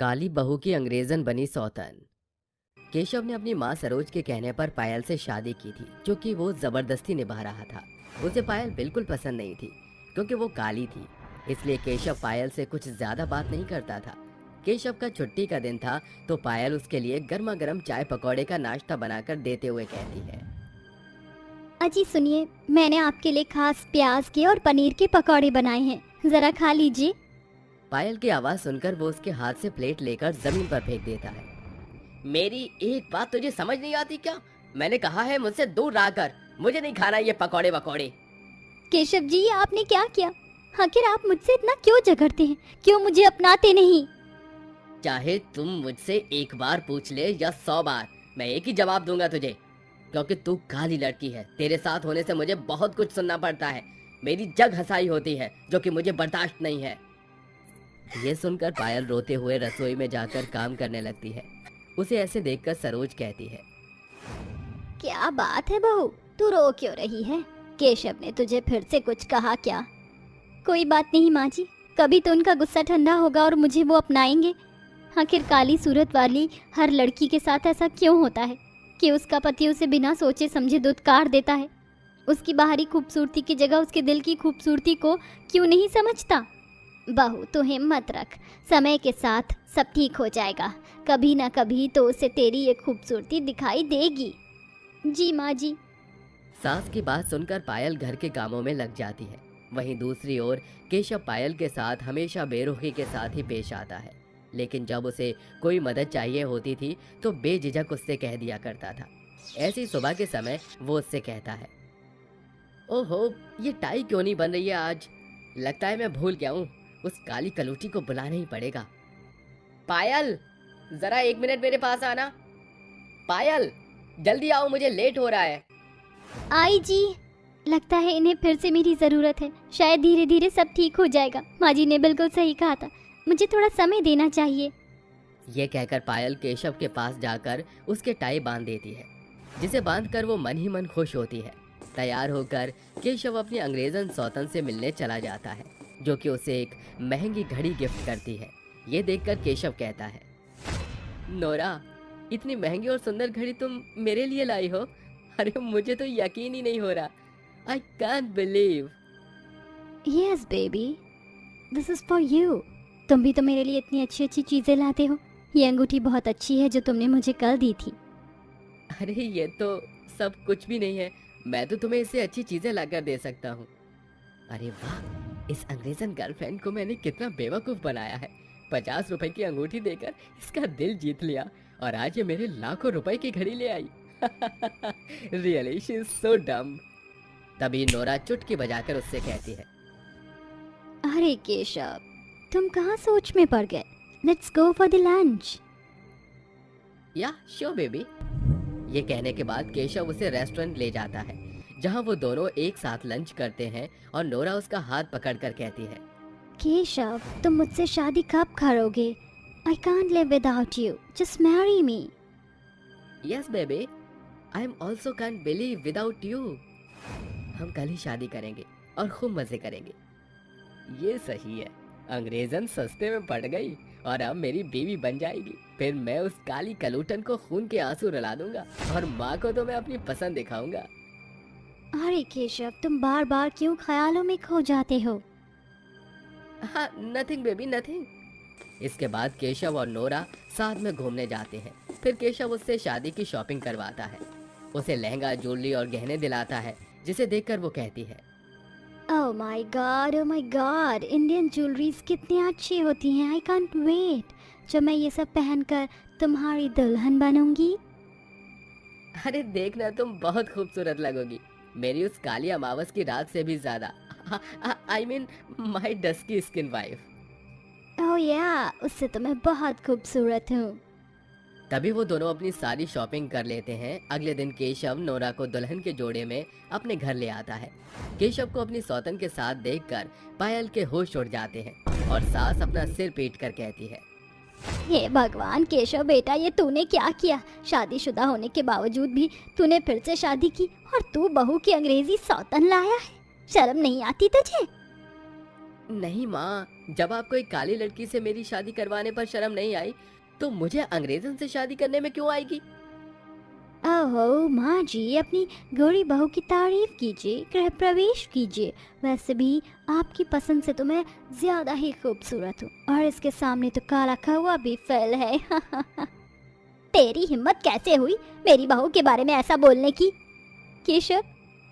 काली बहू की अंग्रेजन बनी सौतन। केशव ने अपनी माँ सरोज के कहने पर पायल से शादी की थी, जो कि वो जबरदस्ती निभा रहा था। उसे पायल बिल्कुल पसंद नहीं थी क्योंकि वो काली थी। इसलिए केशव पायल से कुछ ज्यादा बात नहीं करता था। केशव का छुट्टी का दिन था तो पायल उसके लिए गर्मा गर्म चाय पकौड़े का नाश्ता बनाकर देते हुए कहती है, अजी सुनिए, मैंने आपके लिए खास प्याज के और पनीर के पकौड़े बनाए हैं, जरा खा लीजिए। पायल की आवाज सुनकर वो उसके हाथ से प्लेट लेकर जमीन पर फेंक देता है। मेरी एक बात तुझे समझ नहीं आती क्या? मैंने कहा है मुझसे दूर रहा कर। मुझे नहीं खाना ये पकौड़े वकौड़े। केशव जी, ये आपने क्या किया? आखिर आप मुझसे इतना क्यों झगड़ते हैं? क्यों मुझे अपनाते नहीं? चाहे तुम मुझसे एक बार पूछ ले या 100 बार, मैं एक ही जवाब दूंगा तुझे, क्योंकि तू काली लड़की है। तेरे साथ होने से मुझे बहुत कुछ सुनना पड़ता है। मेरी जग हंसाई होती है जो कि मुझे बर्दाश्त नहीं है। ये सुनकर पायल रोते हुए रसोई में जाकर काम करने लगती है। उसे ऐसे देखकर सरोज कहती है, क्या बात है बहू, तू रो क्यों रही है? केशव ने तुझे फिर से कुछ कहा क्या? कोई बात नहीं माँ जी, कभी तो उनका गुस्सा ठंडा होगा और मुझे वो अपनाएंगे। आखिर काली सूरत वाली हर लड़की के साथ ऐसा क्यों होता है कि उसका पति उसे बिना सोचे समझे दुत्कार देता है? उसकी बाहरी खूबसूरती की जगह उसके दिल की खूबसूरती को क्यों नहीं समझता? बहू तू हिम्मत रख, समय के साथ सब ठीक हो जाएगा। कभी ना कभी तो उसे तेरी ये खूबसूरती दिखाई देगी। जी माँ जी। सास की बात सुनकर पायल घर के कामों में लग जाती है। वहीं दूसरी ओर केशव पायल के साथ हमेशा बेरुखी के साथ ही पेश आता है, लेकिन जब उसे कोई मदद चाहिए होती थी तो बेझिझक उससे कह दिया करता था। ऐसी सुबह के समय वो उससे कहता है, ओहो, ये टाई क्यों नहीं बन रही है आज? लगता है मैं भूल गया हूँ। उस काली कलूटी को बुलाना ही पड़ेगा। पायल, जरा 1 मिनट मेरे पास आना। पायल, जल्दी आओ, मुझे लेट हो रहा है। आई जी। लगता है इन्हें फिर से मेरी ज़रूरत है। शायद धीरे धीरे सब ठीक हो जाएगा। माँ जी ने बिल्कुल सही कहा था, मुझे थोड़ा समय देना चाहिए। ये कहकर पायल केशव के पास जाकर उसके टाई बांध देती है, जिसे बांधकर वो मन ही मन खुश होती है। तैयार होकर केशव अपनी अंग्रेजन सौतन से मिलने चला जाता है, जो कि उसे एक महंगी घड़ी गिफ्ट करती है। ये देखकर केशव कहता है, नोरा, इतनी महंगी और सुंदर घड़ी तुम मेरे लिए लाई हो? अरे मुझे तो यकीन ही नहीं हो रहा। I can't believe. Yes baby, this is for you. तुम भी तो मेरे लिए इतनी अच्छी अच्छी चीज़ें लाते हो। ये अंगूठी बहुत अच्छी है जो तुमने मुझे कल दी थी। अरे ये तो सब कुछ भी नहीं है। मैं तो तुम्हें इससे अच्छी चीजें लाकर दे सकता हूँ। अरे वाह, इस अंग्रेजन गर्लफ्रेंड को मैंने कितना बेवकूफ बनाया है। 50 रुपए की अंगूठी देकर इसका दिल जीत लिया और आज ये मेरे लाखों रुपए की घड़ी ले आई। रियली शी इज सो डम। तभी नोरा चुटकी बजाकर उससे कहती है, अरे केशव, तुम कहाँ सोच में पड़ गए? Let's go for the lunch. या श्योर बेबी। ये कहने के बाद केशव उसे रेस्टोरेंट ले जाता है, जहाँ वो दोनों एक साथ लंच करते हैं और नोरा उसका हाथ पकड़कर कहती है, केशव, तुम मुझसे शादी कब करोगे? I can't live without you, just marry me. Yes baby, I am also can believe without you. हम कल ही शादी करेंगे और खूब मजे करेंगे। ये सही है, अंग्रेजन सस्ते में पड़ गई और अब मेरी बीवी बन जाएगी। फिर मैं उस काली कलूटन को खून के आंसू रुला दूंगा और माँ को तो मैं अपनी पसंद दिखाऊंगा। अरे केशव, तुम बार बार क्यों ख्यालों में खो जाते हो? हाँ, नथिंग बेबी, नथिंग। इसके बाद केशव और नोरा साथ में घूमने जाते हैं। फिर केशव उससे शादी की शॉपिंग करवाता है, उसे लहंगा, ज्वेलरी और गहने दिलाता है, जिसे देखकर वो कहती है, oh my God, Indian jewelleries कितनी अच्छी होती हैं। आई कांट वेट जब मैं ये सब पहनकर तुम्हारी दुल्हन बनूंगी। अरे देखना, तुम बहुत खूबसूरत लगोगी, मेरी उस काली अमावस की रात से भी ज्यादा। I mean my dusky skin wife. Oh yeah, उससे तो मैं बहुत खूबसूरत हूँ। तभी वो दोनों अपनी सारी शॉपिंग कर लेते हैं। अगले दिन केशव नोरा को दुल्हन के जोड़े में अपने घर ले आता है। केशव को अपनी सौतन के साथ देखकर पायल के होश उड़ जाते हैं और सास अपना सिर पीट कर कहती है, हे भगवान केशव बेटा, ये तूने क्या किया? शादीशुदा होने के बावजूद भी तूने फिर से शादी की और तू बहू की अंग्रेजी सौतन लाया है। शर्म नहीं आती तुझे? नहीं माँ, जब आपको एक काली लड़की से मेरी शादी करवाने पर शर्म नहीं आई, तो मुझे अंग्रेजन से शादी करने में क्यों आएगी? ओहो माँ जी, अपनी गोरी बहू की तारीफ कीजिए, गृह प्रवेश कीजिए। वैसे भी आपकी पसंद से तो मैं ज्यादा ही खूबसूरत हूँ, और इसके सामने तो काला कौवा भी फेल है। तेरी हिम्मत कैसे हुई मेरी बहू के बारे में ऐसा बोलने की? केशव,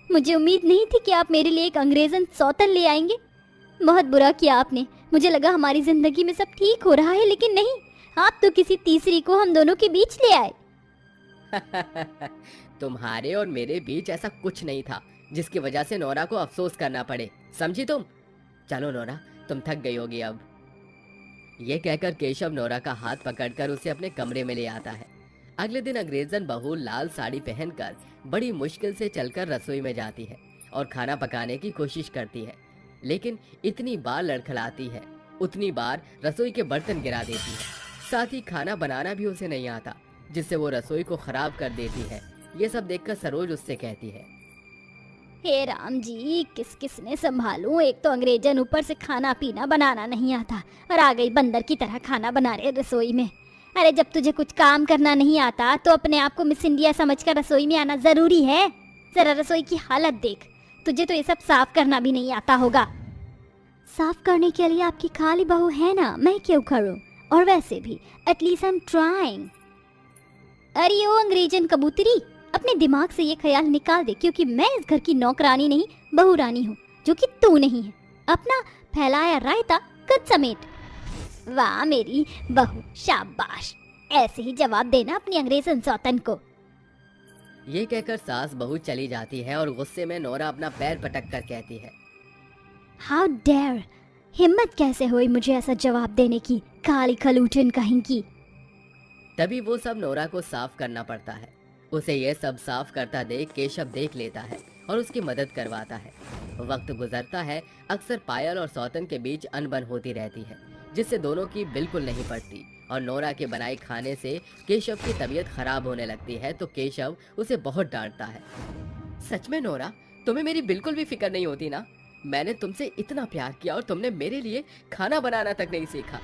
मुझे उम्मीद नहीं थी कि आप मेरे लिए एक अंग्रेजन सौतन ले आएंगे। बहुत बुरा किया आपने। मुझे लगा हमारी जिंदगी में सब ठीक हो रहा है, लेकिन नहीं, आप तो किसी तीसरी को हम दोनों के बीच ले आए। तुम्हारे और मेरे बीच ऐसा कुछ नहीं था जिसकी वजह से नोरा को अफसोस करना पड़े, समझी तुम? चलो नोरा, तुम थक गई होगी अब। ये कहकर केशव नोरा का हाथ पकड़कर उसे अपने कमरे में ले आता है। अगले दिन अंग्रेजन बहू लाल साड़ी पहनकर बड़ी मुश्किल से चलकर रसोई में जाती है और खाना पकाने की कोशिश करती है, लेकिन इतनी बार लड़खड़ाती है, उतनी बार रसोई के बर्तन गिरा देती है। साथ ही खाना बनाना भी उसे नहीं आता, जिससे वो रसोई को खराब कर देती है। ये सब देखकर सरोज उससे कहती है, हे राम जी, किस किस ने संभालूं? एक तो अंग्रेजन, ऊपर से खाना पीना बनाना नहीं आता, और आ गई बंदर की तरह खाना बना रहे रसोई में। अरे जब तुझे कुछ काम करना नहीं आता तो अपने आप को मिस इंडिया समझकर रसोई में आना जरूरी है? जरा रसोई की हालत देख, तुझे तो ये सब साफ करना भी नहीं आता होगा। साफ करने के लिए आपकी खाली बहू है ना, मैं क्यों करूं? और वैसे भी एटलीस्ट आई एम ट्राइंग। अरे ओ अंग्रेजन कबूतरी, अपने दिमाग से ये ख्याल निकाल दे, क्योंकि मैं इस घर की नौकरानी नहीं, बहू रानी हूँ, जो कि तू नहीं है। अपना फैलाया रायता कद समेट। वाह मेरी बहू, शाबाश। ऐसे ही जवाब देना अपनी अंग्रेजन सौतन को। ये कहकर सास बहू चली जाती है और गुस्से में नोरा अपना पैर पटक कर कहती है, हाउ डेयर, हिम्मत कैसे हुई मुझे ऐसा जवाब देने की, काली खलूटन कहीं की। तभी वो सब नोरा को साफ करना पड़ता है। उसे ये सब साफ करता देख केशव देख लेता है और उसकी मदद करवाता है। वक्त गुजरता है, अक्सर पायल और सौतन के बीच अनबन होती रहती है, जिससे दोनों की बिल्कुल नहीं पड़ती, और नोरा के बनाए खाने से केशव की तबीयत खराब होने लगती है। तो केशव उसे बहुत डांटता है। सच में नोरा, तुम्हें मेरी बिल्कुल भी फिक्र नहीं होती ना? मैंने तुमसे इतना प्यार किया और तुमने मेरे लिए खाना बनाना तक नहीं सीखा।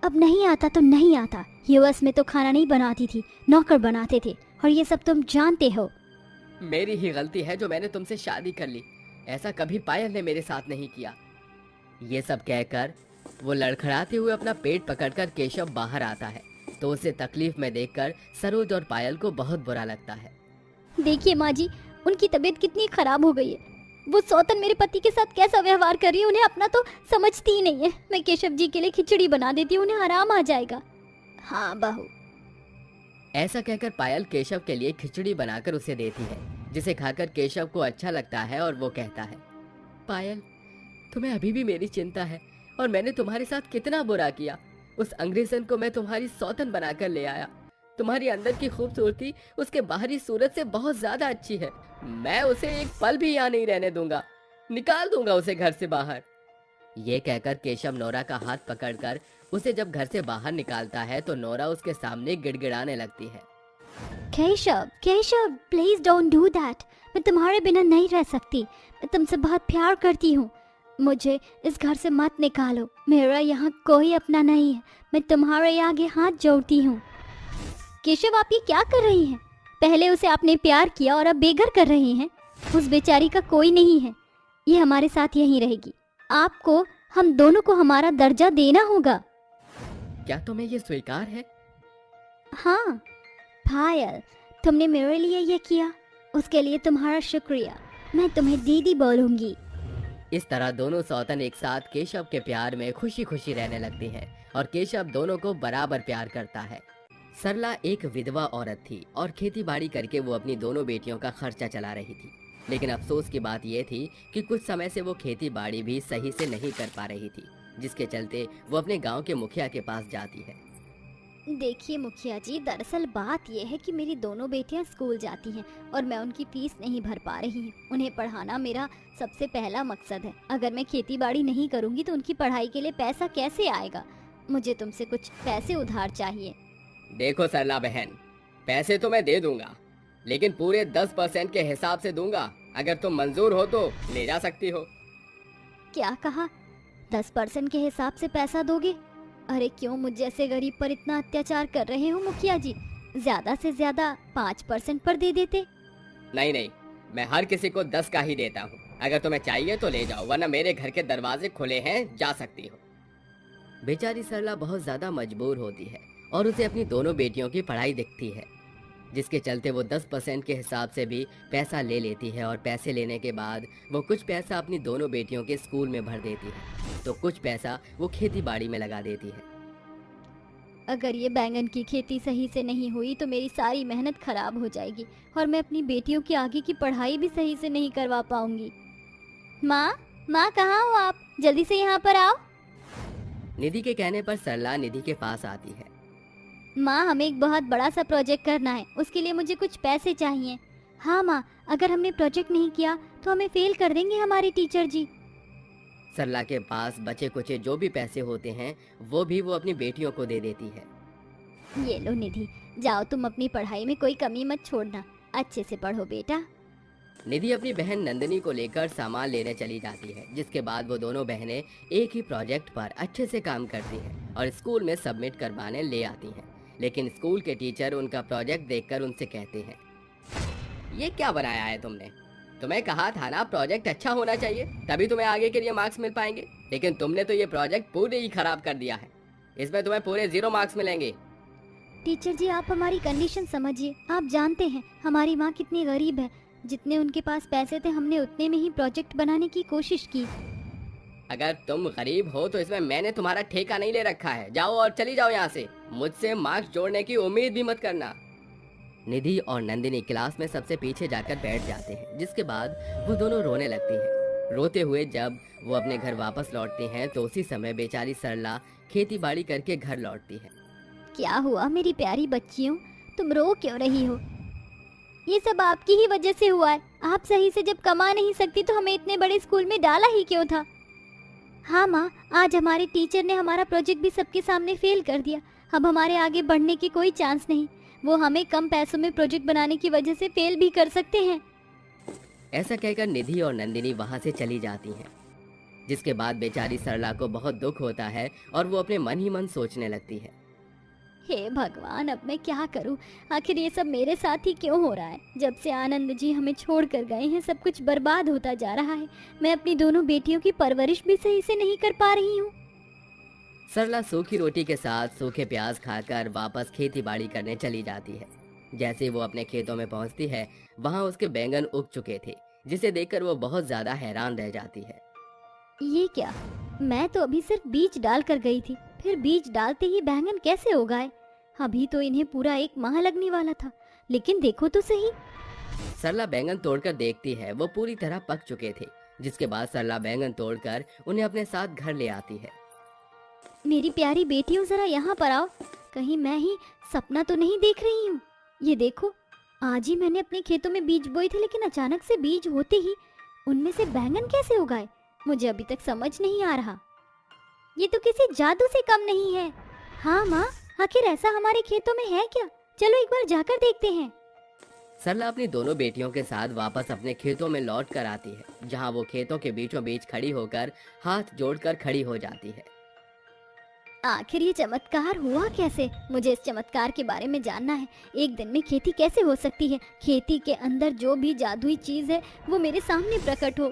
अब नहीं आता तो नहीं आता। यूएस में तो खाना नहीं बनाती थी, नौकर बनाते थे, और ये सब तुम जानते हो। मेरी ही गलती है जो मैंने तुमसे शादी कर ली। ऐसा कभी पायल ने मेरे साथ नहीं किया। ये सब कहकर वो लड़खड़ाते हुए अपना पेट पकड़कर केशव बाहर आता है, तो उसे तकलीफ में देखकर सरोज और पायल को बहुत बुरा लगता है। देखिए माँ जी, उनकी तबीयत कितनी खराब हो गई है। वो सौतन मेरे पति के साथ कैसा व्यवहार कर रही है, उन्हें अपना तो समझती ही नहीं है। मैं केशव जी के लिए खिचड़ी बना देती हूँ, उन्हें आराम आ जाएगा। हाँ बहू। ऐसा कहकर पायल केशव के लिए खिचड़ी बनाकर उसे देती है, जिसे खाकर केशव को अच्छा लगता है और वो कहता है, पायल, तुम्हें अभी भी मेरी चिंता है, और मैंने तुम्हारे साथ कितना बुरा किया। उस अंग्रेजन को मैं तुम्हारी सौतन बनाकर ले आया। तुम्हारी अंदर की खूबसूरती उसके बाहरी सूरत से बहुत ज्यादा अच्छी है। मैं उसे एक पल भी यहाँ नहीं रहने दूंगा, निकाल दूंगा उसे घर से बाहर। ये कहकर केशव नोरा का हाथ पकड़कर उसे जब घर से बाहर निकालता है, तो नोरा उसके सामने गिड़गिड़ाने लगती है। Keshav, Keshav, please don't do that. मैं तुम्हारे बिना नहीं रह सकती। मैं तुमसे बहुत प्यार करती हूँ। मुझे इस घर से मत निकालो। मेरा यहाँ कोई अपना नहीं है। मैं तुम्हारे आगे हाथ जोड़ती हूँ। केशव, आप ये क्या कर रही हैं? पहले उसे आपने प्यार किया और अब बेघर कर रही हैं। उस बेचारी का कोई नहीं है। ये हमारे साथ यहीं रहेगी। आपको, हम दोनों को हमारा दर्जा देना होगा। क्या तुम्हें ये स्वीकार है? हाँ पायल, तुमने मेरे लिए ये किया, उसके लिए तुम्हारा शुक्रिया। मैं तुम्हें दीदी बोलूंगी। इस तरह दोनों सौतन एक साथ केशव के प्यार में खुशी खुशी रहने लगती हैं, और केशव दोनों को बराबर प्यार करता है। सरला एक विधवा औरत थी और खेती बाड़ी करके वो अपनी दोनों बेटियों का खर्चा चला रही थी। लेकिन अफसोस की बात यह थी कि कुछ समय से वो खेती बाड़ी भी सही से नहीं कर पा रही थी, जिसके चलते वो अपने गांव के मुखिया के पास जाती है। देखिए मुखिया जी, दरअसल बात यह है कि मेरी दोनों बेटियां स्कूल जाती हैं और मैं उनकी फीस नहीं भर पा रही हूँ। उन्हें पढ़ाना मेरा सबसे पहला मकसद है। अगर मैं खेती बाड़ी नहीं करूँगी तो उनकी पढ़ाई के लिए पैसा कैसे आएगा? मुझे तुमसे कुछ पैसे उधार चाहिए। देखो सरला बहन, पैसे तो मैं दे दूंगा, लेकिन पूरे 10% के हिसाब से दूंगा। अगर तुम मंजूर हो तो ले जा सकती हो। क्या कहा? 10% के हिसाब से पैसा दोगे? अरे क्यों मुझ जैसे गरीब पर इतना अत्याचार कर रहे हो मुखिया जी? ज्यादा से ज्यादा 5% पर दे देते। नहीं नहीं, मैं हर किसी को 10 का ही देता हूँ। अगर तुम्हें चाहिए तो ले जाओ, वरना मेरे घर के दरवाजे खुले हैं, जा सकती हो। बेचारी सरला बहुत ज्यादा मजबूर होती है और उसे अपनी दोनों बेटियों की पढ़ाई दिखती है, जिसके चलते वो 10% के हिसाब से भी पैसा ले लेती है। और पैसे लेने के बाद वो कुछ पैसा अपनी दोनों बेटियों के स्कूल में भर देती है, तो कुछ पैसा वो खेती बाड़ी में लगा देती है। अगर ये बैंगन की खेती सही से नहीं हुई तो मेरी सारी मेहनत खराब हो जाएगी और मैं अपनी बेटियों की आगे की पढ़ाई भी सही से नहीं करवा पाऊंगी। माँ कहाँ हो आप? जल्दी से यहाँ पर आओ। निधि के कहने पर सरला निधि के पास आती है। माँ, हमें एक बहुत बड़ा सा प्रोजेक्ट करना है, उसके लिए मुझे कुछ पैसे चाहिए। हाँ माँ, अगर हमने प्रोजेक्ट नहीं किया तो हमें फेल कर देंगे हमारे टीचर जी। सरला के पास बचे कुचे जो भी पैसे होते हैं वो भी वो अपनी बेटियों को दे देती है। ये लो निधि, जाओ तुम अपनी पढ़ाई में कोई कमी मत छोड़ना, अच्छे से पढ़ो बेटा। निधि अपनी बहन नंदिनी को लेकर सामान लेने चली जाती है, जिसके बाद वो दोनों बहनें एक ही प्रोजेक्ट पर अच्छे से काम करती हैं और स्कूल में सबमिट करवाने ले आती हैं। लेकिन स्कूल के टीचर उनका प्रोजेक्ट देखकर उनसे कहते हैं, ये क्या बनाया है तुमने? तुम्हें कहा था ना प्रोजेक्ट अच्छा होना चाहिए, तभी तुम्हें आगे के लिए मार्क्स मिल पाएंगे। लेकिन तुमने तो ये प्रोजेक्ट पूरे ही खराब कर दिया है, इसमें तुम्हें पूरे 0 मार्क्स मिलेंगे। टीचर जी, आप हमारी कंडीशन समझिए। आप जानते हैं हमारी माँ कितनी गरीब है, जितने उनके पास पैसे थे हमने उतने में ही प्रोजेक्ट बनाने की कोशिश की। अगर तुम गरीब हो तो इसमें मैंने तुम्हारा ठेका नहीं ले रखा है, जाओ और चली जाओ यहाँ से, मुझसे मार्क्स जोड़ने की उम्मीद भी मत करना। निधि और नंदिनी क्लास में सबसे पीछे जाकर बैठ जाते हैं, जिसके बाद वो दोनों रोने लगती हैं। रोते हुए जब वो अपने घर वापस लौटती हैं तो उसी समय बेचारी सरला खेती बाड़ी करके घर लौटती है। क्या हुआ मेरी प्यारी बच्चियों, तुम रो क्यों रही हो? ये सब आपकी ही वजह से हुआ है। आप सही से जब कमा नहीं सकती तो हमें इतने बड़े स्कूल में डाला ही क्यों था? हाँ माँ, आज हमारे टीचर ने हमारा प्रोजेक्ट भी सबके सामने फेल कर दिया। अब हमारे आगे बढ़ने की कोई चांस नहीं। वो हमें कम पैसों में प्रोजेक्ट बनाने की वजह से फेल भी कर सकते हैं। ऐसा कहकर निधि और नंदिनी वहां से चली जाती हैं, जिसके बाद बेचारी सरला को बहुत दुख होता है और वो अपने मन ही मन सोचने लगती है, हे भगवान, अब मैं क्या करूं? आखिर ये सब मेरे साथ ही क्यों हो रहा है? जब से आनंद जी हमें छोड़ कर गए हैं सब कुछ बर्बाद होता जा रहा है। मैं अपनी दोनों बेटियों की परवरिश भी सही से नहीं कर पा रही हूँ। सरला सूखी रोटी के साथ सूखे प्याज खाकर वापस खेती बाड़ी करने चली जाती है। जैसे वो अपने खेतों में पहुंचती है, वहां उसके बैंगन उग चुके थे, जिसे देखकर वो बहुत ज्यादा हैरान रह जाती है। ये क्या? मैं तो अभी सिर्फ बीज डाल कर गई थी, फिर बीज डालते ही बैंगन कैसे उगाए? अभी तो इन्हें पूरा 1 माह लगने वाला था, लेकिन देखो तो सही। सरला बैंगन तोड़कर देखती है, वो पूरी तरह पक चुके थे। जिसके बाद सरला बैंगन तोड़कर उन्हें अपने साथ घर ले आती है। मेरी प्यारी बेटियों, जरा यहाँ पर आओ। कहीं मैं ही सपना तो नहीं देख रही हूँ? ये देखो, आज ही मैंने अपने खेतों में बीज बोए थे, लेकिन अचानक से बीज होते ही उनमें से बैंगन कैसे उगाए? मुझे अभी तक समझ नहीं आ रहा। ये तो किसी जादू से कम नहीं है। हाँ माँ, आखिर ऐसा हमारे खेतों में है क्या? चलो एक बार जाकर देखते हैं। सरला अपनी दोनों बेटियों के साथ वापस अपने खेतों में लौट कर आती है, जहाँ वो खेतों के बीचों बीच खड़ी होकर हाथ जोड़कर खड़ी हो जाती है। आखिर ये चमत्कार हुआ कैसे? मुझे इस चमत्कार के बारे में जानना है। एक दिन में खेती कैसे हो सकती है? खेती के अंदर जो भी जादुई चीज है वो मेरे सामने प्रकट हो।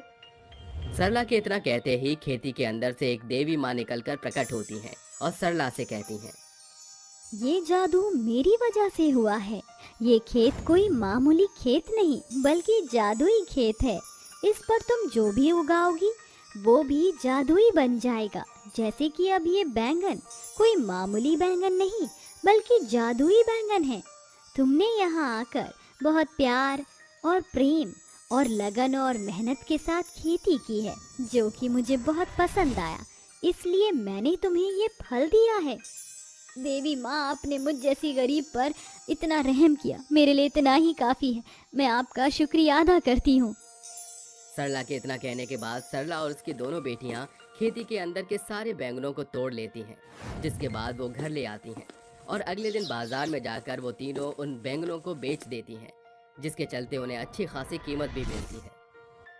सरला के इतना कहते ही खेती के अंदर से एक देवी माँ निकलकर प्रकट होती हैं और सरला से कहती हैं, ये जादू मेरी वजह से हुआ है। ये खेत कोई मामूली खेत नहीं, बल्कि जादुई खेत है। इस पर तुम जो भी उगाओगी वो भी जादुई बन जाएगा। जैसे कि अब ये बैंगन कोई मामूली बैंगन नहीं, बल्कि जादुई बैंगन है। तुमने यहाँ आकर बहुत प्यार और प्रेम और लगन और मेहनत के साथ खेती की है, जो कि मुझे बहुत पसंद आया, इसलिए मैंने तुम्हें ये फल दिया है। देवी माँ, आपने मुझ जैसी गरीब पर इतना रहम किया, मेरे लिए इतना ही काफ़ी है। मैं आपका शुक्रिया अदा करती हूँ। सरला के इतना कहने के बाद सरला और उसकी दोनों बेटियां खेती के अंदर के सारे बैंगनों को तोड़ लेती हैं, जिसके बाद वो घर ले आती हैं और अगले दिन बाजार में जाकर वो तीनों उन बैंगनों को बेच देती हैं, जिसके चलते उन्हें अच्छी खासी कीमत भी मिलती है।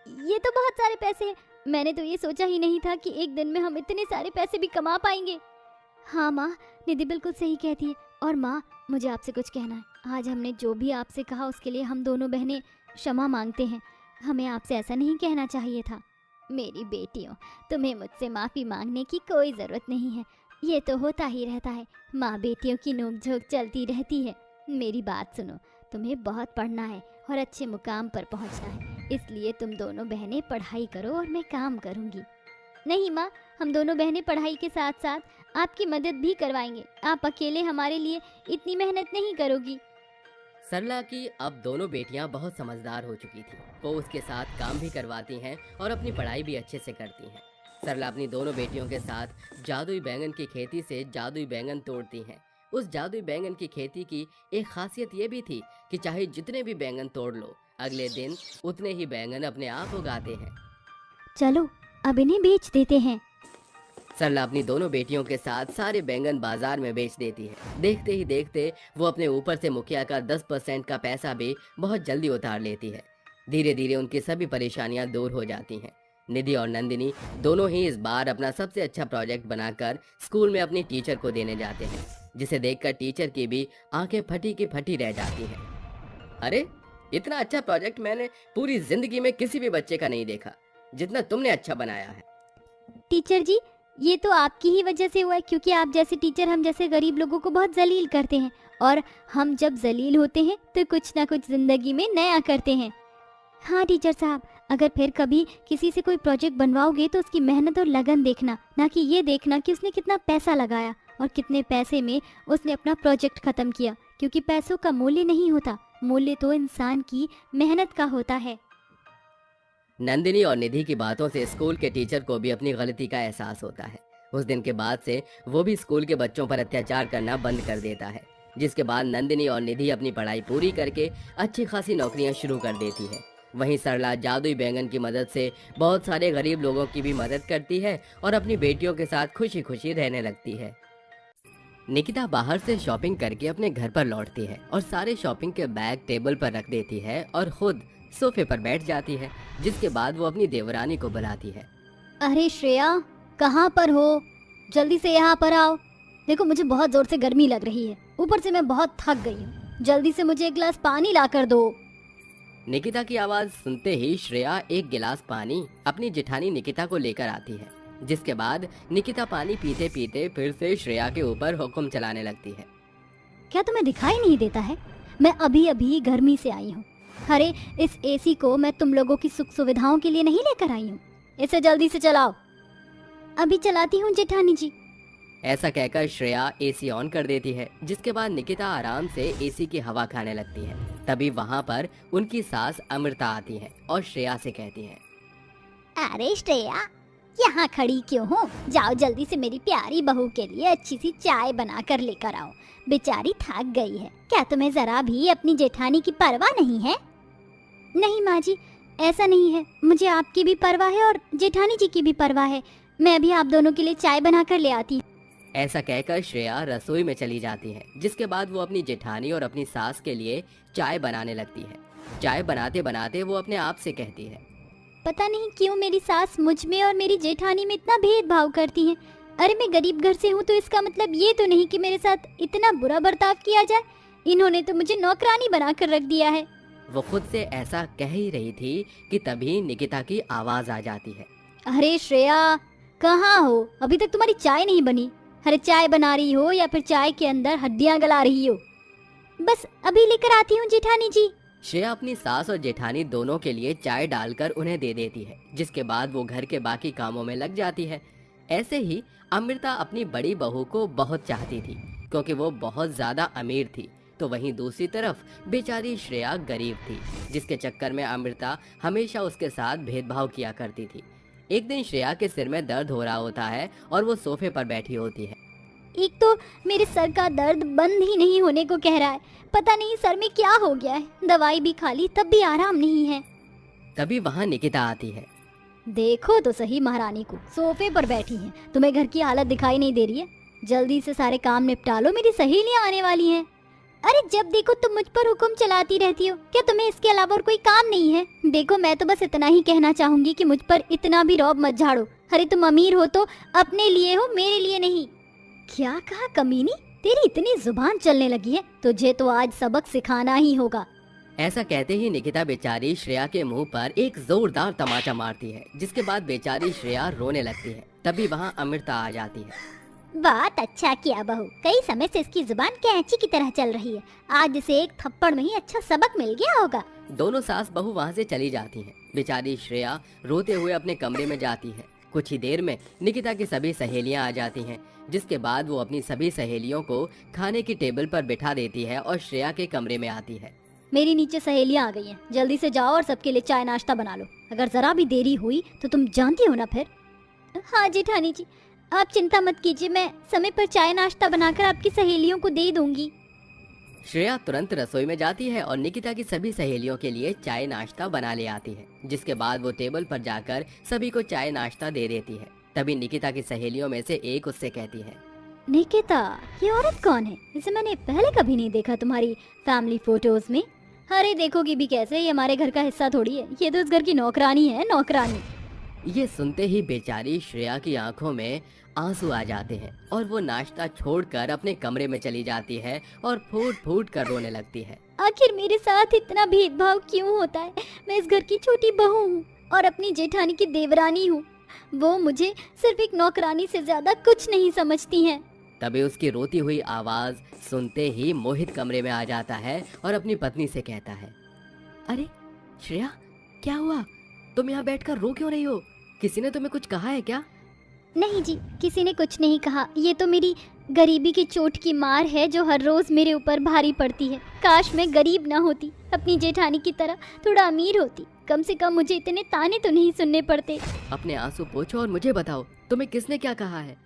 ये तो बहुत सारे पैसे हैं। मैंने तो ये सोचा ही नहीं था कि एक दिन में हम इतने सारे पैसे भी कमा पाएंगे। हाँ माँ, निधि बिल्कुल सही कहती है। और माँ, मुझे आपसे कुछ कहना है। आज हमने जो भी आपसे कहा उसके लिए हम दोनों बहनें क्षमा मांगते हैं। हमें आपसे ऐसा नहीं कहना चाहिए था। मेरी बेटियों, तुम्हें मुझसे माफ़ी मांगने की कोई ज़रूरत नहीं है। ये तो होता ही रहता है, माँ बेटियों की नोक-झोंक चलती रहती है। मेरी बात सुनो, तुम्हें बहुत पढ़ना है और अच्छे मुकाम पर पहुंचना है, इसलिए तुम दोनों बहनें पढ़ाई करो और मैं काम करूंगी। नहीं माँ, हम दोनों बहनें पढ़ाई के साथ साथ आपकी मदद भी करवाएंगे। आप अकेले हमारे लिए इतनी मेहनत नहीं करोगी। सरला की अब दोनों बेटियां बहुत समझदार हो चुकी थी। वो उसके साथ काम भी करवाती हैं और अपनी पढ़ाई भी अच्छे से करती हैं। सरला अपनी दोनों बेटियों के साथ जादुई बैंगन की खेती से जादुई बैंगन तोड़ती हैं। उस जादुई बैंगन की खेती की एक खासियत ये भी थी कि चाहे जितने भी बैंगन तोड़ लो, अगले दिन उतने ही बैंगन अपने आप उगाते हैं। चलो अब इन्हें बेच देते हैं। सरला अपनी दोनों बेटियों के साथ सारे बैंगन बाजार में बेच देती है। देखते ही देखते वो अपने ऊपर से मुखिया का 10% का पैसा भी बहुत जल्दी उतार लेती है। धीरे धीरे उनकी सभी परेशानियां दूर हो जाती हैं। निधि और नंदिनी दोनों ही इस बार अपना सबसे अच्छा प्रोजेक्ट बनाकर स्कूल में अपनी टीचर को देने जाते हैं, जिसे देखकर टीचर की भी आंखें फटी की फटी रह जाती हैं। अरे, इतना अच्छा प्रोजेक्ट मैंने पूरी जिंदगी में किसी भी बच्चे का नहीं देखा जितना तुमने अच्छा बनाया है। टीचर जी, ये तो आपकी ही वजह से हुआ है, क्योंकि आप जैसे टीचर हम जैसे गरीब लोगों को बहुत जलील करते हैं, और हम जब जलील होते हैं तो कुछ ना कुछ जिंदगी में नया करते हैं। हाँ टीचर साहब, अगर फिर कभी किसी से कोई प्रोजेक्ट बनवाओगे तो उसकी मेहनत और लगन देखना, ना कि ये देखना कि उसने कितना पैसा लगाया और कितने पैसे में उसने अपना प्रोजेक्ट खत्म किया, क्योंकि पैसों का मूल्य नहीं होता, मूल्य तो इंसान की मेहनत का होता है। नंदिनी और निधि की बातों से स्कूल के टीचर को भी अपनी गलती का एहसास होता है। उस दिन के बाद से वो भी स्कूल के बच्चों पर अत्याचार करना बंद कर देता है, जिसके बाद नंदिनी और निधि अपनी पढ़ाई पूरी करके अच्छी खासी नौकरियां शुरू कर देती है। वहीं सरला जादुई बैंगन की मदद से बहुत सारे गरीब लोगों की भी मदद करती है और अपनी बेटियों के साथ खुशी खुशी रहने लगती है। निकिता बाहर से शॉपिंग करके अपने घर पर लौटती है और सारे शॉपिंग के बैग टेबल पर रख देती है और खुद सोफे पर बैठ जाती है, जिसके बाद वो अपनी देवरानी को बुलाती है। अरे श्रेया, कहाँ पर हो? जल्दी से यहाँ पर आओ। देखो, मुझे बहुत जोर से गर्मी लग रही है, ऊपर से मैं बहुत थक गई हूँ। जल्दी से मुझे एक गिलास पानी ला कर दो। निकिता की आवाज सुनते ही श्रेया एक गिलास पानी अपनी जेठानी निकिता को लेकर आती है, जिसके बाद निकिता पानी पीते पीते फिर से श्रेया के ऊपर हुक्म चलाने लगती है। क्या तुम्हें दिखाई नहीं देता है? मैं अभी अभी गर्मी से आई हूँ। अरे, इस एसी को मैं तुम लोगों की सुख सुविधाओं के लिए नहीं लेकर आई हूँ, इसे जल्दी से चलाओ। अभी चलाती हूँ जेठानी जी। ऐसा कहकर श्रेया एसी ऑन कर देती है, जिसके बाद निकिता आराम से एसी की हवा खाने लगती है। तभी वहाँ पर उनकी सास अमृता आती है और श्रेया से कहती है, अरे श्रेया, यहाँ खड़ी क्यों हो? जाओ जल्दी से मेरी प्यारी बहू के लिए अच्छी सी चाय बना कर लेकर आओ। बेचारी थक गई है। क्या तुम्हें जरा भी अपनी जेठानी की परवाह नहीं है? नहीं माँ जी, ऐसा नहीं है, मुझे आपकी भी परवाह है और जेठानी जी की भी परवाह है। मैं अभी आप दोनों के लिए चाय बना कर ले आती हूँ। ऐसा कहकर श्रेया रसोई में चली जाती है, जिसके बाद वो अपनी जेठानी और अपनी सास के लिए चाय बनाने लगती है। चाय बनाते बनाते वो अपने आप से कहती है, पता नहीं क्यों मेरी सास मुझ में और मेरी जेठानी में इतना भेदभाव करती हैं। अरे, मैं गरीब घर से हूँ तो इसका मतलब ये तो नहीं कि मेरे साथ इतना बुरा बर्ताव किया जाए। इन्होंने तो मुझे नौकरानी बनाकर रख दिया है। वो खुद से ऐसा कह ही रही थी कि तभी निकिता की आवाज आ जाती है। अरे श्रेया, कहाँ हो? अभी तक तुम्हारी चाय नहीं बनी। अरे, चाय बना रही हो या फिर चाय के अंदर हड्डियाँ गला रही हो? बस अभी लेकर आती हूँ जेठानी जी। श्रेया अपनी सास और जेठानी दोनों के लिए चाय डालकर उन्हें दे देती है, जिसके बाद वो घर के बाकी कामों में लग जाती है। ऐसे ही अमृता अपनी बड़ी बहू को बहुत चाहती थी, क्योंकि वो बहुत ज्यादा अमीर थी। तो वहीं दूसरी तरफ बेचारी श्रेया गरीब थी, जिसके चक्कर में अमृता हमेशा उसके साथ भेदभाव किया करती थी। एक दिन श्रेया के सिर में दर्द हो रहा होता है और वो सोफे पर बैठी होती है। एक तो मेरे सर का दर्द बंद ही नहीं होने को कह रहा है। पता नहीं सर में क्या हो गया है। दवाई भी खा ली तब भी आराम नहीं है। तभी वहाँ निकिता आती है। देखो तो सही महारानी को, सोफे पर बैठी हैं। तुम्हें घर की हालत दिखाई नहीं दे रही है? जल्दी से सारे काम निपटा लो, मेरी सहेलियां आने वाली हैं। अरे जब देखो तुम मुझ पर हुक्म चलाती रहती हो, क्या तुम्हें इसके अलावा और कोई काम नहीं है? देखो मैं तो बस इतना ही कहना चाहूंगी कि मुझ पर इतना भी रौब मत झाड़ो। अरे तुम अमीर हो तो अपने लिए हो, मेरे लिए नहीं। क्या कहा कमीनी? तेरी इतनी जुबान चलने लगी है, तुझे तो आज सबक सिखाना ही होगा। ऐसा कहते ही निकिता बेचारी श्रेया के मुंह पर एक जोरदार तमाचा मारती है, जिसके बाद बेचारी श्रेया रोने लगती है। तभी वहाँ अमृता आ जाती है। बहुत अच्छा किया बहू, कई समय से इसकी जुबान कैंची की तरह चल रही है, आज इसे एक थप्पड़ में ही अच्छा सबक मिल गया होगा। दोनों सास बहू वहाँ से चली जाती हैं। बेचारी श्रेया रोते हुए अपने कमरे में जाती है। कुछ ही देर में निकिता की सभी सहेलियां आ जाती हैं, जिसके बाद वो अपनी सभी सहेलियों को खाने की टेबल पर बिठा देती है और श्रेया के कमरे में आती है। मेरी नीचे सहेलियां आ गई हैं, जल्दी से जाओ और सबके लिए चाय नाश्ता बना लो। अगर जरा भी देरी हुई तो तुम जानती हो ना फिर। हाँ जेठानी जी, आप चिंता मत कीजिए, मैं समय पर चाय नाश्ता बनाकर आपकी सहेलियों को दे दूंगी। श्रेया तुरंत रसोई में जाती है और निकिता की सभी सहेलियों के लिए चाय नाश्ता बना ले आती है, जिसके बाद वो टेबल पर जाकर सभी को चाय नाश्ता दे देती है। तभी निकिता की सहेलियों में से एक उससे कहती है, निकिता, ये औरत कौन है? इसे मैंने पहले कभी नहीं देखा तुम्हारी फैमिली फोटोज में। अरे देखोगी भी कैसे, ये हमारे घर का हिस्सा थोड़ी है, ये तो इस घर की नौकरानी है, नौकरानी। ये सुनते ही बेचारी श्रेया की आंखों में आंसू आ जाते हैं और वो नाश्ता छोड़कर अपने कमरे में चली जाती है और फूट फूट कर रोने लगती है। आखिर मेरे साथ इतना भेदभाव क्यों होता है? मैं इस घर की छोटी बहू हूँ और अपनी जेठानी की देवरानी हूँ। वो मुझे सिर्फ एक नौकरानी से ज्यादा कुछ नहीं समझती हैं। तभी उसकी रोती हुई आवाज सुनते ही मोहित कमरे में आ जाता है और अपनी पत्नी से कहता है, अरे श्रेया, क्या हुआ? तुम यहाँ बैठकर रो क्यों रही हो? किसी ने तुम्हें कुछ कहा है क्या? नहीं जी, किसी ने कुछ नहीं कहा। ये तो मेरी गरीबी की चोट की मार है जो हर रोज मेरे ऊपर भारी पड़ती है। काश मैं गरीब ना होती, अपनी जेठानी की तरह थोड़ा अमीर होती, कम से कम मुझे इतने ताने तो नहीं सुनने पड़ते। अपने आंसू पोंछो और मुझे बताओ, तुम्हें किसने क्या कहा है?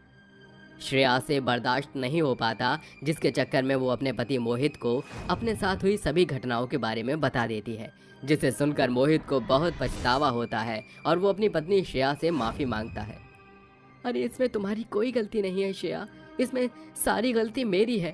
श्रेया से बर्दाश्त नहीं हो पाता, जिसके चक्कर में वो अपने पति मोहित को अपने साथ हुई सभी घटनाओं के बारे में बता देती है, जिसे सुनकर मोहित को बहुत पछतावा होता है और वो अपनी पत्नी श्रेया से माफ़ी मांगता है। अरे इसमें तुम्हारी कोई गलती नहीं है श्रेया, इसमें सारी गलती मेरी है।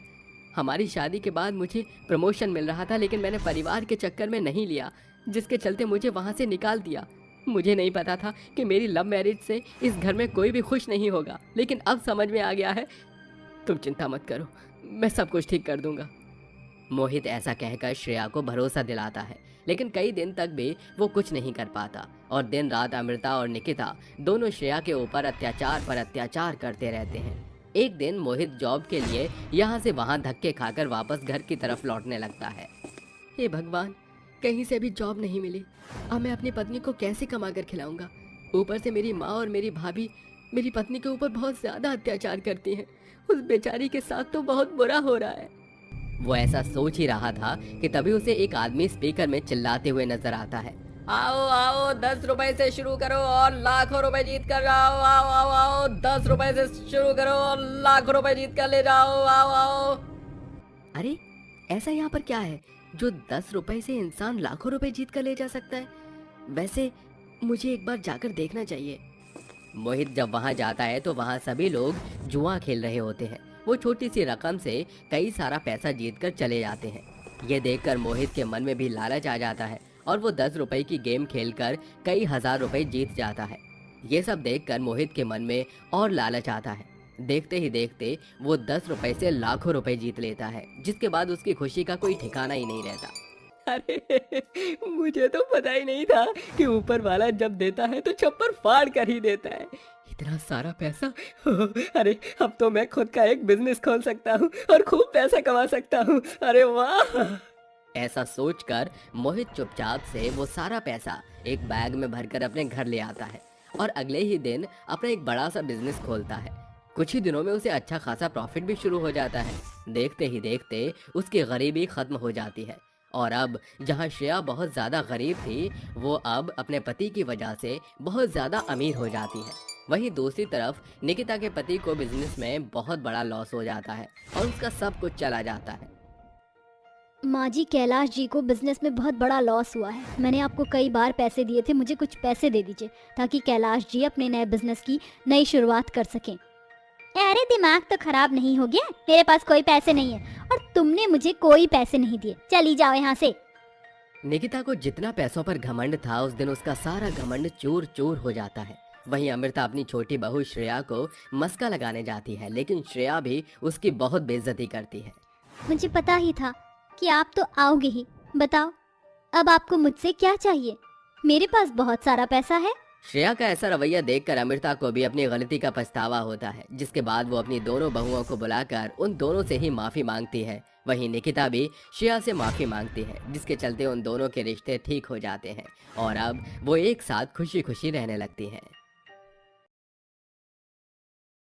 हमारी शादी के बाद मुझे प्रमोशन मिल रहा था, लेकिन मैंने परिवार के चक्कर में नहीं लिया, जिसके चलते मुझे वहाँ से निकाल दिया। मुझे नहीं पता था कि मेरी लव मैरिज से इस घर में कोई भी खुश नहीं होगा, लेकिन अब समझ में आ गया है। तुम चिंता मत करो, मैं सब कुछ ठीक कर दूंगा। मोहित ऐसा कहकर श्रेया को भरोसा दिलाता है, लेकिन कई दिन तक भी वो कुछ नहीं कर पाता और दिन रात अमृता और निकिता दोनों श्रेया के ऊपर अत्याचार पर अत्याचार करते रहते हैं। एक दिन मोहित जॉब के लिए यहाँ से वहाँ धक्के खाकर वापस घर की तरफ लौटने लगता है। हे भगवान, कहीं से भी जॉब नहीं मिली, अब मैं अपनी पत्नी को कैसे कमा कर खिलाऊंगा? ऊपर से मेरी माँ और मेरी भाभी मेरी पत्नी के ऊपर बहुत ज्यादा अत्याचार करती हैं। उस बेचारी के साथ तो बहुत बुरा हो रहा है। वो ऐसा सोच ही रहा था कि तभी उसे एक आदमी स्पीकर में चिल्लाते हुए नजर आता है, आओ आओ 10 रुपए से शुरू करो और लाखों रुपए जीत कर जाओ। आओ आओ आओ 10 रुपए से शुरू करो और लाखों रुपए जीत कर ले जाओ। आओ आओ। अरे ऐसा यहाँ पर क्या है जो 10 रुपए से इंसान लाखों रुपए जीत कर ले जा सकता है? वैसे मुझे एक बार जाकर देखना चाहिए। मोहित जब वहाँ जाता है तो वहाँ सभी लोग जुआ खेल रहे होते हैं। वो छोटी सी रकम से कई सारा पैसा जीत कर चले जाते हैं। ये देखकर मोहित के मन में भी लालच आ जाता है और वो 10 रुपए की गेम खेलकर कई हजार रुपए जीत जाता है। ये सब देखकर मोहित के मन में और लालच आता है। देखते ही देखते वो 10 रुपए से लाखों रुपए जीत लेता है, जिसके बाद उसकी खुशी का कोई ठिकाना ही नहीं रहता। अरे मुझे तो पता ही नहीं था कि ऊपर वाला जब देता है तो छप्पर फाड़ कर ही देता है। इतना सारा पैसा, अरे अब तो मैं खुद का एक बिजनेस खोल सकता हूँ और खूब पैसा कमा सकता हूँ। अरे वाह! ऐसा सोचकर मोहित चुपचाप से वो सारा पैसा एक बैग में भरकर अपने घर ले आता है और अगले ही दिन अपना एक बड़ा सा बिजनेस खोलता है। कुछ ही दिनों में उसे अच्छा खासा प्रॉफिट भी शुरू हो जाता है। देखते ही देखते उसकी गरीबी खत्म हो जाती है और अब जहाँ श्रेया बहुत ज़्यादा गरीब थी, वो अब अपने पति की वजह से बहुत ज़्यादा अमीर हो जाती है। वहीं दूसरी तरफ निकिता के पति को बिजनेस में बहुत बड़ा लॉस हो जाता है और उसका सब कुछ चला जाता है। माँ जी, कैलाश जी को बिजनेस में बहुत बड़ा लॉस हुआ है। मैंने आपको कई बार पैसे दिए थे, मुझे कुछ पैसे दे दीजिए ताकि कैलाश जी अपने नए बिजनेस की नई शुरुआत कर सकें। अरे दिमाग तो खराब नहीं हो गया? मेरे पास कोई पैसे नहीं है और तुमने मुझे कोई पैसे नहीं दिए। चली जाओ यहाँ से। निकिता को जितना पैसों पर घमंड था उस दिन उसका सारा घमंड चूर चूर हो जाता है। वहीं अमृता अपनी छोटी बहू श्रेया को मस्का लगाने जाती है, लेकिन श्रेया भी उसकी बहुत बेइज्जती करती है। मुझे पता ही था कि आप तो आओगे ही। बताओ अब आपको मुझसे क्या चाहिए? मेरे पास बहुत सारा पैसा है। श्रेया का ऐसा रवैया देखकर अमृता को भी अपनी गलती का पछतावा होता है, जिसके बाद वो अपनी दोनों बहुओं को बुलाकर उन दोनों से ही माफी मांगती है। वहीं निकिता भी श्रेया से माफी मांगती है, जिसके चलते उन दोनों के रिश्ते ठीक हो जाते हैं और अब वो एक साथ खुशी खुशी रहने लगती हैं।